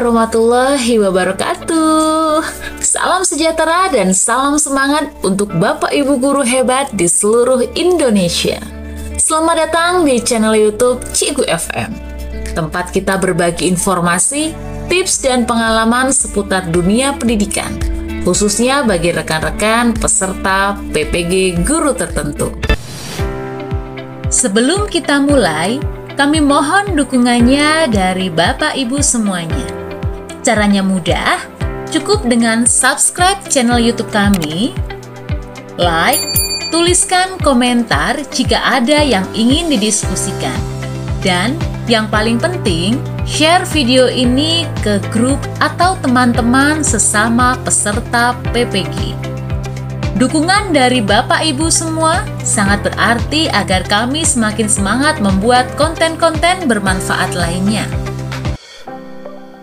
warahmatullahi wabarakatuh. Salam sejahtera dan salam semangat untuk Bapak Ibu guru hebat di seluruh Indonesia. Selamat datang di channel YouTube Cikgu FM, tempat kita berbagi informasi, tips dan pengalaman seputar dunia pendidikan, khususnya bagi rekan-rekan peserta PPG guru tertentu. Sebelum kita mulai, kami mohon dukungannya dari Bapak Ibu semuanya. Caranya mudah, cukup dengan subscribe channel YouTube kami, like, tuliskan komentar jika ada yang ingin didiskusikan, dan yang paling penting, share video ini ke grup atau teman-teman sesama peserta PPG. Dukungan dari Bapak Ibu semua sangat berarti agar kami semakin semangat membuat konten-konten bermanfaat lainnya.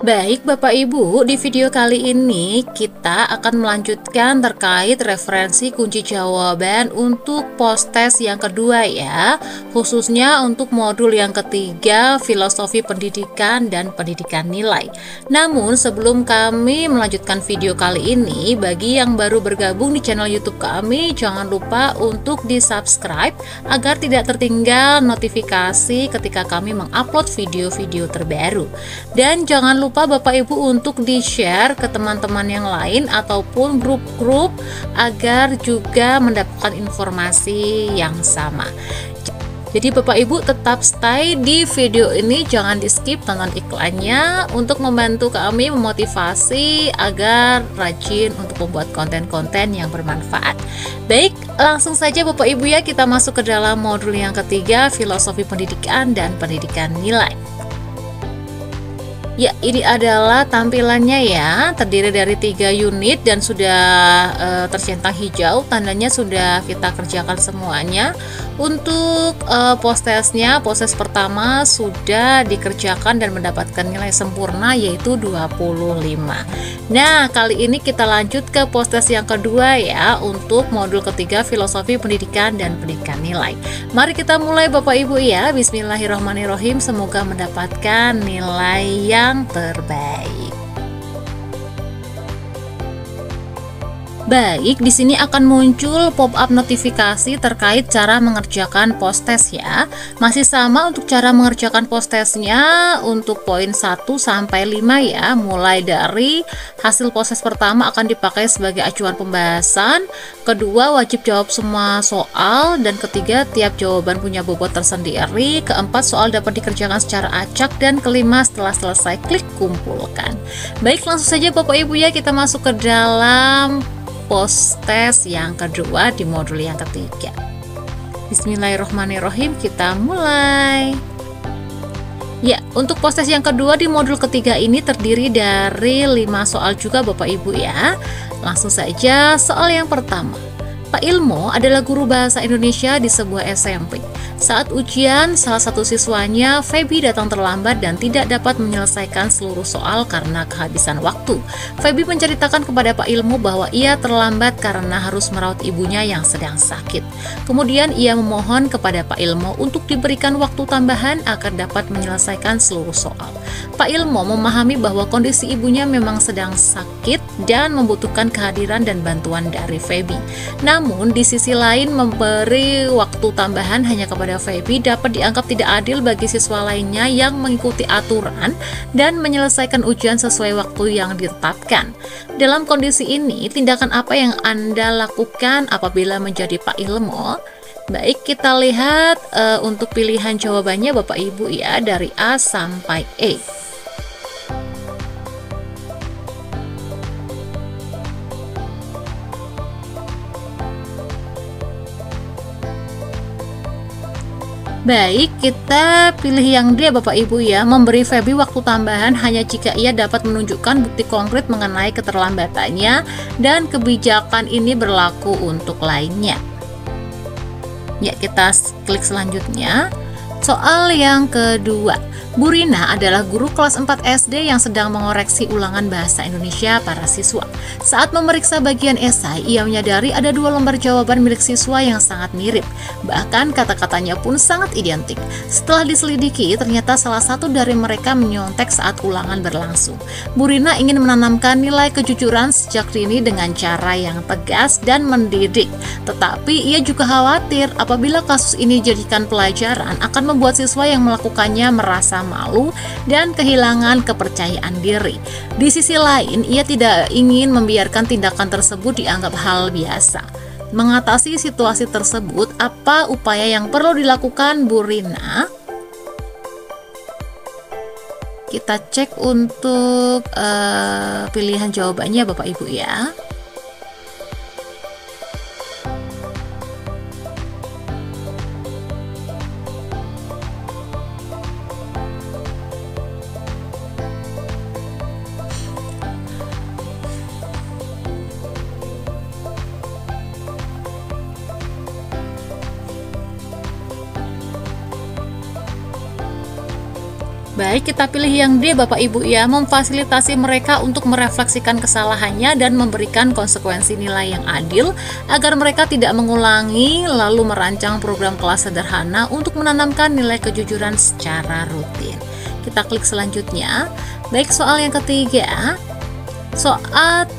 Baik Bapak Ibu, di video kali ini kita akan melanjutkan terkait referensi kunci jawaban untuk post-test yang kedua ya, khususnya untuk modul yang ketiga, filosofi pendidikan dan pendidikan nilai. Namun sebelum kami melanjutkan video kali ini, bagi yang baru bergabung di channel YouTube kami, jangan lupa untuk di-subscribe agar tidak tertinggal notifikasi ketika kami mengupload video-video terbaru. Dan jangan lupa Bapak Ibu untuk di-share ke teman-teman yang lain ataupun grup-grup agar juga mendapatkan informasi yang sama. Jadi Bapak Ibu tetap stay di video ini, jangan di-skip, tonton iklannya untuk membantu kami memotivasi agar rajin untuk membuat konten-konten yang bermanfaat. Baik, langsung saja Bapak Ibu ya, kita masuk ke dalam modul yang ketiga, filosofi pendidikan dan pendidikan nilai. Ya, ini adalah tampilannya ya, terdiri dari 3 unit dan sudah tercentang hijau, tandanya sudah kita kerjakan semuanya. Untuk post-testnya, proses pertama sudah dikerjakan dan mendapatkan nilai sempurna yaitu 25. Nah, kali ini kita lanjut ke post-test yang kedua ya, untuk modul ketiga filosofi pendidikan dan pendidikan nilai. Mari kita mulai Bapak Ibu ya, bismillahirrahmanirrahim, semoga mendapatkan nilai yang terbaik. Baik, di sini akan muncul pop-up notifikasi terkait cara mengerjakan post-test ya. Masih sama untuk cara mengerjakan post-testnya untuk poin 1 sampai 5 ya. Mulai dari hasil post-test pertama akan dipakai sebagai acuan pembahasan, kedua wajib jawab semua soal, dan ketiga tiap jawaban punya bobot tersendiri, keempat soal dapat dikerjakan secara acak, dan kelima setelah selesai klik kumpulkan. Baik, langsung saja Bapak Ibu ya, kita masuk ke dalam post-test yang kedua di modul yang ketiga. Bismillahirrahmanirrahim, kita mulai. Ya, untuk post-test yang kedua di modul ketiga ini terdiri dari 5 soal juga Bapak Ibu ya. Langsung saja soal yang pertama. Pak Ilmo adalah guru bahasa Indonesia di sebuah SMP. Saat ujian, salah satu siswanya, Feby, datang terlambat dan tidak dapat menyelesaikan seluruh soal karena kehabisan waktu. Feby menceritakan kepada Pak Ilmo bahwa ia terlambat karena harus merawat ibunya yang sedang sakit. Kemudian ia memohon kepada Pak Ilmo untuk diberikan waktu tambahan agar dapat menyelesaikan seluruh soal. Pak Ilmo memahami bahwa kondisi ibunya memang sedang sakit dan membutuhkan kehadiran dan bantuan dari Feby. Namun di sisi lain, memberi waktu tambahan hanya kepada Feby dapat dianggap tidak adil bagi siswa lainnya yang mengikuti aturan dan menyelesaikan ujian sesuai waktu yang ditetapkan. Dalam kondisi ini, tindakan apa yang Anda lakukan apabila menjadi Pak Ilmo? Baik, kita lihat untuk pilihan jawabannya Bapak Ibu ya, dari A sampai E. Baik, kita pilih yang D Bapak Ibu ya, memberi Feby waktu tambahan hanya jika ia dapat menunjukkan bukti konkret mengenai keterlambatannya dan kebijakan ini berlaku untuk lainnya. Ya, kita klik selanjutnya. Soal yang kedua, Bu Rina adalah guru kelas 4 SD yang sedang mengoreksi ulangan bahasa Indonesia para siswa. Saat memeriksa bagian esai, ia menyadari ada 2 lembar jawaban milik siswa yang sangat mirip. Bahkan kata-katanya pun sangat identik. Setelah diselidiki, ternyata salah satu dari mereka menyontek saat ulangan berlangsung. Bu Rina ingin menanamkan nilai kejujuran sejak dini dengan cara yang tegas dan mendidik. Tetapi ia juga khawatir apabila kasus ini dijadikan pelajaran akan membuat siswa yang melakukannya merasa malu dan kehilangan kepercayaan diri. Di sisi lain, ia tidak ingin membiarkan tindakan tersebut dianggap hal biasa. Mengatasi situasi tersebut, apa upaya yang perlu dilakukan Bu Rina? Kita cek untuk pilihan jawabannya Bapak Ibu ya. Baik, kita pilih yang D Bapak Ibu ya, memfasilitasi mereka untuk merefleksikan kesalahannya dan memberikan konsekuensi nilai yang adil agar mereka tidak mengulangi, lalu merancang program kelas sederhana untuk menanamkan nilai kejujuran secara rutin. Kita klik selanjutnya. Baik, soal yang ketiga, saat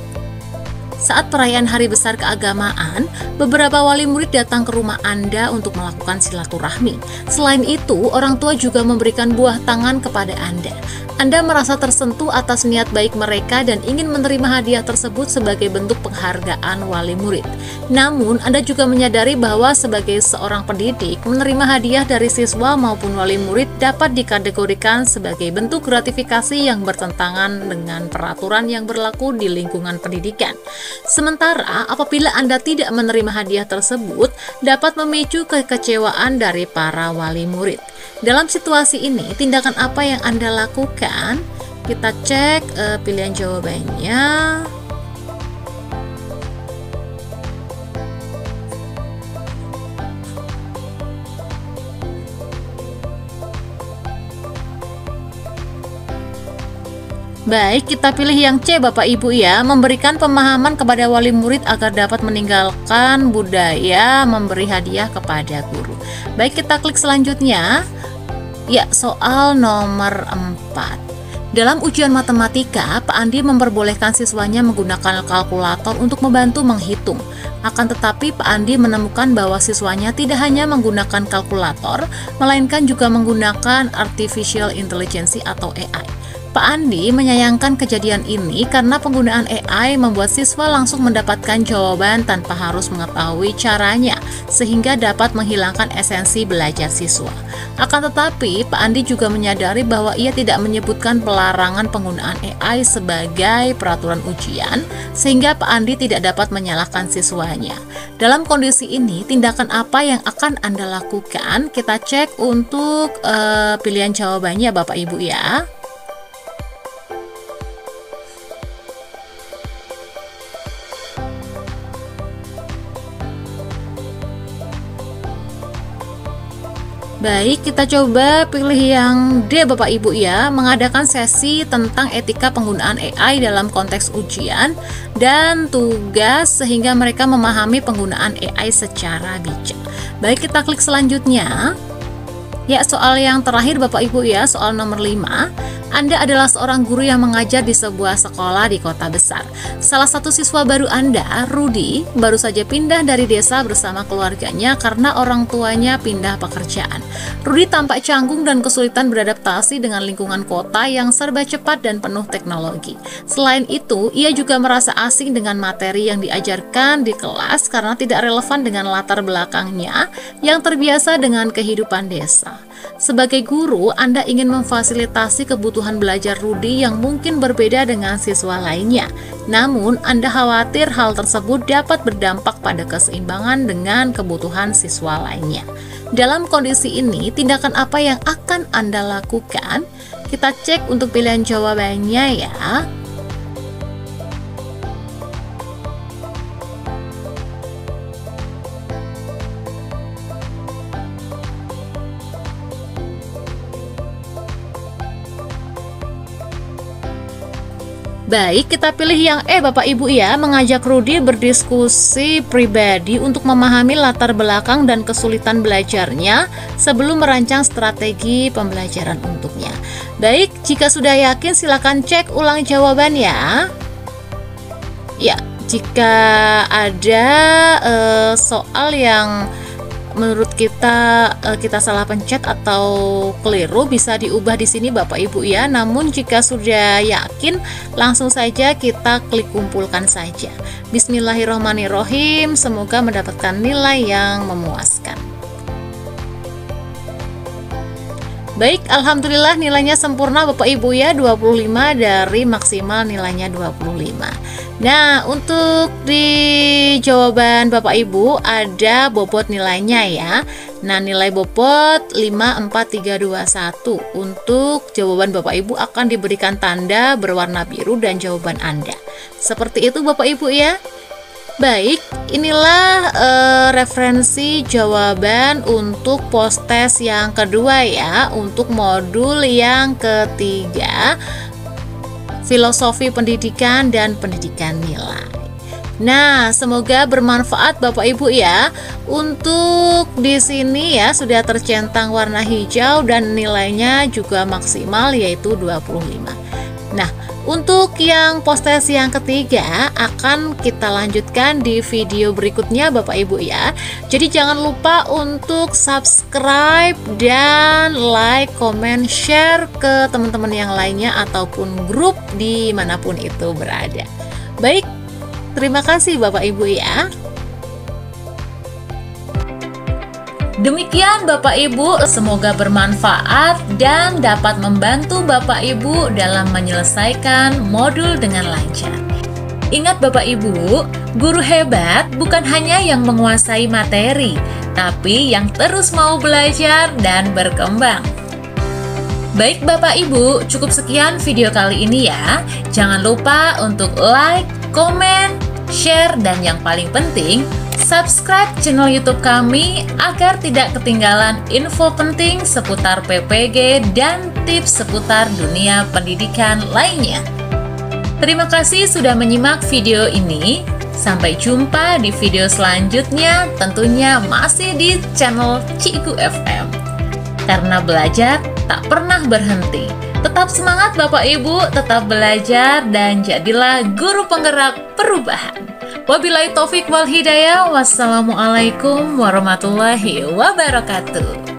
perayaan Hari Besar Keagamaan, beberapa wali murid datang ke rumah Anda untuk melakukan silaturahmi. Selain itu, orang tua juga memberikan buah tangan kepada Anda. Anda merasa tersentuh atas niat baik mereka dan ingin menerima hadiah tersebut sebagai bentuk penghargaan wali murid. Namun, Anda juga menyadari bahwa sebagai seorang pendidik, menerima hadiah dari siswa maupun wali murid dapat dikategorikan sebagai bentuk gratifikasi yang bertentangan dengan peraturan yang berlaku di lingkungan pendidikan. Sementara, apabila Anda tidak menerima hadiah tersebut, dapat memicu kekecewaan dari para wali murid. Dalam situasi ini, tindakan apa yang Anda lakukan? Kita cek pilihan jawabannya. Baik, kita pilih yang C Bapak Ibu ya, memberikan pemahaman kepada wali murid agar dapat meninggalkan budaya memberi hadiah kepada guru. Baik, kita klik selanjutnya. Ya, soal nomor 4. Dalam ujian matematika, Pak Andi memperbolehkan siswanya menggunakan kalkulator untuk membantu menghitung. Akan tetapi Pak Andi menemukan bahwa siswanya tidak hanya menggunakan kalkulator, melainkan juga menggunakan artificial intelligence atau AI. Pak Andi menyayangkan kejadian ini karena penggunaan AI membuat siswa langsung mendapatkan jawaban tanpa harus mengetahui caranya, sehingga dapat menghilangkan esensi belajar siswa. Akan tetapi, Pak Andi juga menyadari bahwa ia tidak menyebutkan pelarangan penggunaan AI sebagai peraturan ujian, sehingga Pak Andi tidak dapat menyalahkan siswanya. Dalam kondisi ini, tindakan apa yang akan Anda lakukan? Kita cek untuk pilihan jawabannya Bapak Ibu ya. Baik, kita coba pilih yang D Bapak Ibu ya, mengadakan sesi tentang etika penggunaan AI dalam konteks ujian dan tugas sehingga mereka memahami penggunaan AI secara bijak. Baik, kita klik selanjutnya. Ya, soal yang terakhir Bapak Ibu ya, soal nomor 5. Anda adalah seorang guru yang mengajar di sebuah sekolah di kota besar. Salah satu siswa baru Anda, Rudy, baru saja pindah dari desa bersama keluarganya karena orang tuanya pindah pekerjaan. Rudy tampak canggung dan kesulitan beradaptasi dengan lingkungan kota yang serba cepat dan penuh teknologi. Selain itu, ia juga merasa asing dengan materi yang diajarkan di kelas karena tidak relevan dengan latar belakangnya yang terbiasa dengan kehidupan desa. Sebagai guru, Anda ingin memfasilitasi kebutuhan belajar Rudy yang mungkin berbeda dengan siswa lainnya. Namun, Anda khawatir hal tersebut dapat berdampak pada keseimbangan dengan kebutuhan siswa lainnya. Dalam kondisi ini, tindakan apa yang akan Anda lakukan? Kita cek untuk pilihan jawabannya ya. Baik, kita pilih yang E Bapak Ibu ya, mengajak Rudi berdiskusi pribadi untuk memahami latar belakang dan kesulitan belajarnya sebelum merancang strategi pembelajaran untuknya. Baik, jika sudah yakin silakan cek ulang jawaban ya. Ya, jika ada soal yang menurut kita salah pencet atau keliru, bisa diubah di sini Bapak Ibu ya. Namun jika sudah yakin, langsung saja kita klik kumpulkan saja. Bismillahirrahmanirrahim, semoga mendapatkan nilai yang memuaskan. Baik, alhamdulillah nilainya sempurna Bapak Ibu ya, 25 dari maksimal nilainya 25. Nah, untuk di jawaban Bapak Ibu ada bobot nilainya ya. Nah, nilai bobot 54321. Untuk jawaban Bapak Ibu akan diberikan tanda berwarna biru dan jawaban Anda. Seperti itu Bapak Ibu ya. Baik, inilah referensi jawaban untuk post-test yang kedua ya, untuk modul yang ketiga, filosofi pendidikan dan pendidikan nilai. Nah, semoga bermanfaat Bapak Ibu ya. Untuk di sini ya sudah tercentang warna hijau dan nilainya juga maksimal yaitu 25. Nah, untuk yang post-test yang ketiga akan kita lanjutkan di video berikutnya Bapak Ibu ya. Jadi jangan lupa untuk subscribe dan like, comment, share ke teman-teman yang lainnya ataupun grup dimanapun itu berada. Baik, terima kasih Bapak Ibu ya. Demikian Bapak Ibu, semoga bermanfaat dan dapat membantu Bapak Ibu dalam menyelesaikan modul dengan lancar. Ingat Bapak Ibu, guru hebat bukan hanya yang menguasai materi, tapi yang terus mau belajar dan berkembang. Baik Bapak Ibu, cukup sekian video kali ini ya. Jangan lupa untuk like, komen, share, dan yang paling penting, subscribe channel YouTube kami agar tidak ketinggalan info penting seputar PPG dan tips seputar dunia pendidikan lainnya. Terima kasih sudah menyimak video ini. Sampai jumpa di video selanjutnya, tentunya masih di channel Cikgu FM. Karena belajar tak pernah berhenti. Tetap semangat Bapak Ibu, tetap belajar dan jadilah guru penggerak perubahan. Wabillahi taufik wal hidayah. Wassalamualaikum warahmatullahi wabarakatuh.